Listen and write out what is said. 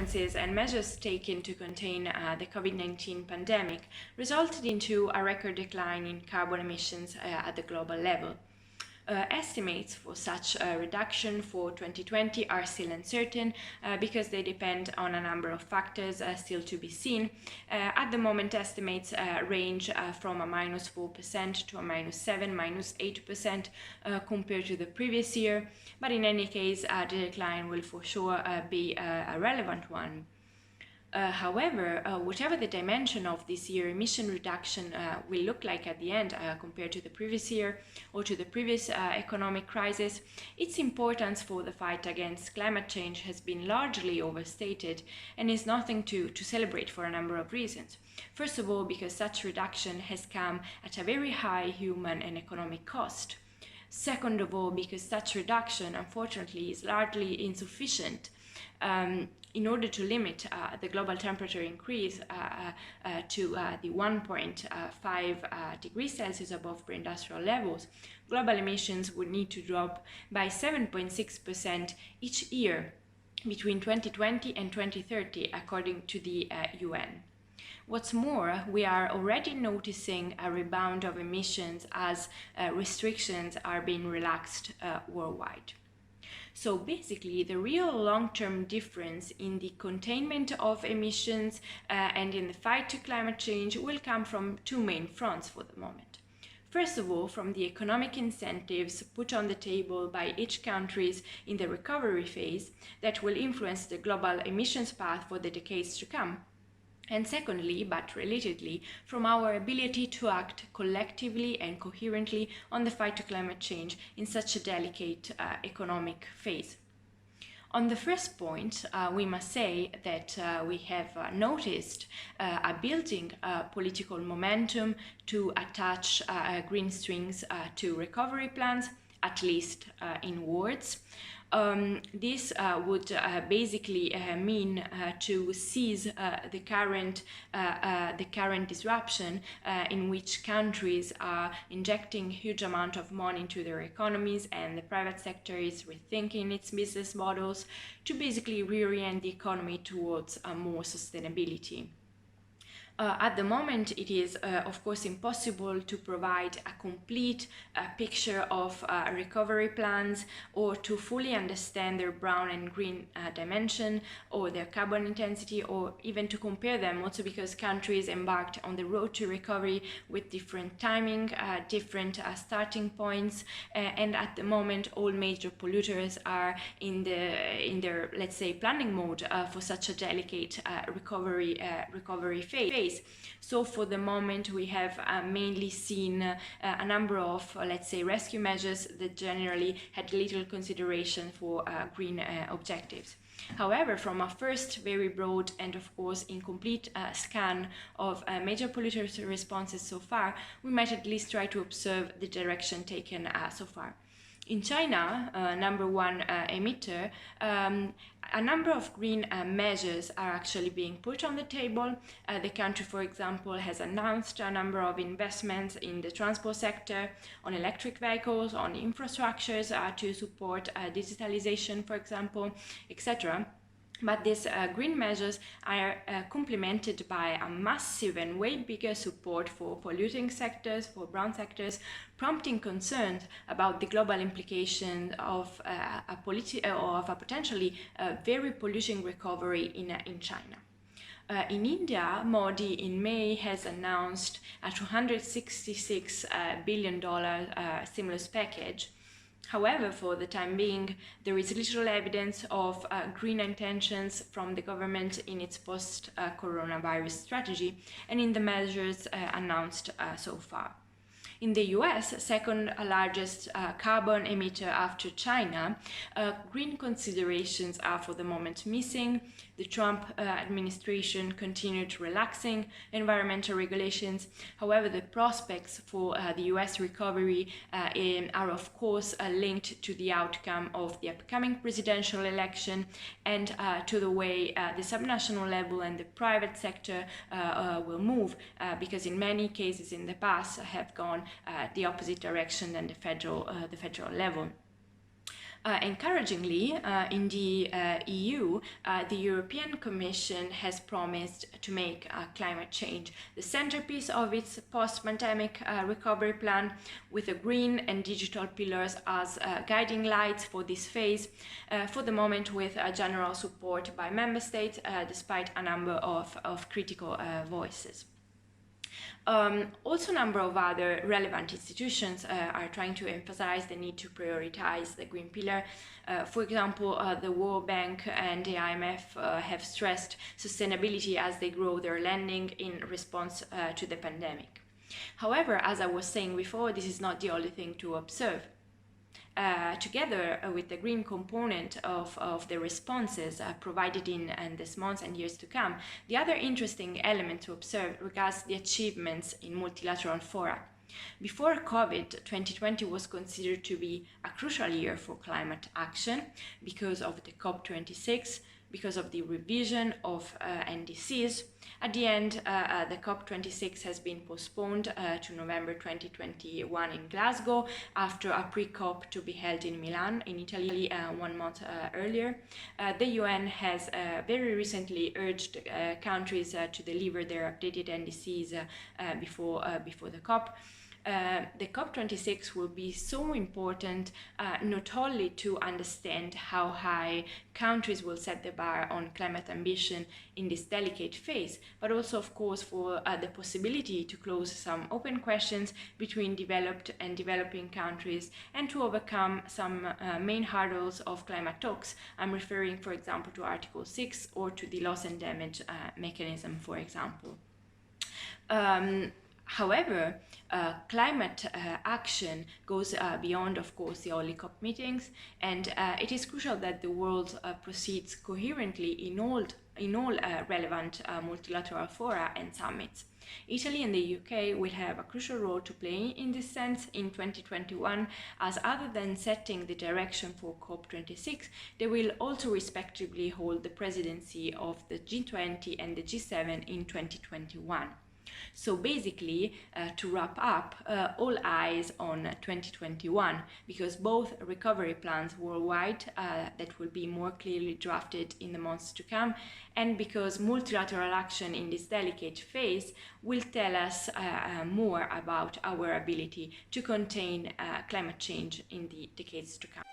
consequences and measures taken to contain the COVID-19 pandemic resulted into a record decline in carbon emissions at the global level. Estimates for such a reduction for 2020 are still uncertain because they depend on a number of factors still to be seen. At the moment, estimates range from a -4% to a -7%, -8% compared to the previous year, but in any case, the decline will for sure be a relevant one. However, whatever the dimension of this year emission reduction will look like at the end compared to the previous year or to the previous economic crisis, its importance for the fight against climate change has been largely overstated and is nothing to celebrate for a number of reasons. First of all, because such reduction has come at a very high human and economic cost. Second of all, because such reduction, unfortunately, is largely insufficient in order to limit the global temperature increase to the 1.5 degrees Celsius above pre-industrial levels. Global emissions would need to drop by 7.6% each year between 2020 and 2030, according to the UN. What's more, we are already noticing a rebound of emissions as restrictions are being relaxed worldwide. So basically, the real long-term difference in the containment of emissions and in the fight to climate change will come from two main fronts for the moment. First of all, from the economic incentives put on the table by each country in the recovery phase that will influence the global emissions path for the decades to come. And secondly, but relatedly, from our ability to act collectively and coherently on the fight to climate change in such a delicate economic phase. On the first point, we must say that we have noticed a building political momentum to attach green strings to recovery plans, at least in words. This would basically mean to seize the current disruption in which countries are injecting huge amount of money into their economies and the private sector is rethinking its business models to basically reorient the economy towards more sustainability. At the moment, it is, of course, impossible to provide a complete picture of recovery plans or to fully understand their brown and green dimension or their carbon intensity or even to compare them, also because countries embarked on the road to recovery with different timing, different starting points, and at the moment, all major polluters are in their, let's say, planning mode for such a delicate recovery phase. So for the moment, we have mainly seen a number of, let's say, rescue measures that generally had little consideration for green objectives. However, from a first very broad and of course incomplete scan of major polluters' responses so far, we might at least try to observe the direction taken so far. In China, number one emitter, a number of green measures are actually being put on the table. The country, for example, has announced a number of investments in the transport sector, on electric vehicles, on infrastructures to support digitalization, for example, etc. But these green measures are complemented by a massive and way bigger support for polluting sectors, for brown sectors, prompting concerns about the global implication of a potentially very polluting recovery in China. In India, Modi in May has announced a $266 billion stimulus package. However, for the time being, there is little evidence of green intentions from the government in its post-coronavirus strategy and in the measures announced so far. In the US, second largest carbon emitter after China, green considerations are for the moment missing. The Trump administration continued relaxing environmental regulations. However, the prospects for the US recovery are of course linked to the outcome of the upcoming presidential election and to the way the subnational level and the private sector will move, because in many cases in the past have gone the opposite direction than the federal level. Encouragingly, in the EU, the European Commission has promised to make climate change the centerpiece of its post-pandemic recovery plan, with the green and digital pillars as guiding lights for this phase, for the moment with general support by member states, despite a number of critical voices. Also, a number of other relevant institutions are trying to emphasize the need to prioritize the green pillar. For example, the World Bank and the IMF have stressed sustainability as they grow their lending in response to the pandemic. However, as I was saying before, this is not the only thing to observe. Together with the green component of the responses provided in this months and years to come, the other interesting element to observe regards the achievements in multilateral fora. Before COVID, 2020 was considered to be a crucial year for climate action because of the COP26, because of the revision of NDCs. At the end, the COP26 has been postponed to November 2021 in Glasgow after a pre-COP to be held in Milan, in Italy, 1 month earlier. The UN has very recently urged countries to deliver their updated NDCs before the COP. The COP26 will be so important not only to understand how high countries will set the bar on climate ambition in this delicate phase, but also, of course, for the possibility to close some open questions between developed and developing countries and to overcome some main hurdles of climate talks. I'm referring, for example, to Article 6 or to the loss and damage mechanism, for example. However, climate action goes beyond, of course, the only COP meetings, and it is crucial that the world proceeds coherently in all relevant multilateral fora and summits. Italy and the UK will have a crucial role to play in this sense in 2021, as other than setting the direction for COP26, they will also respectively hold the presidency of the G20 and the G7 in 2021. So basically, to wrap up, all eyes on 2021, because both recovery plans worldwide that will be more clearly drafted in the months to come, and because multilateral action in this delicate phase will tell us more about our ability to contain climate change in the decades to come.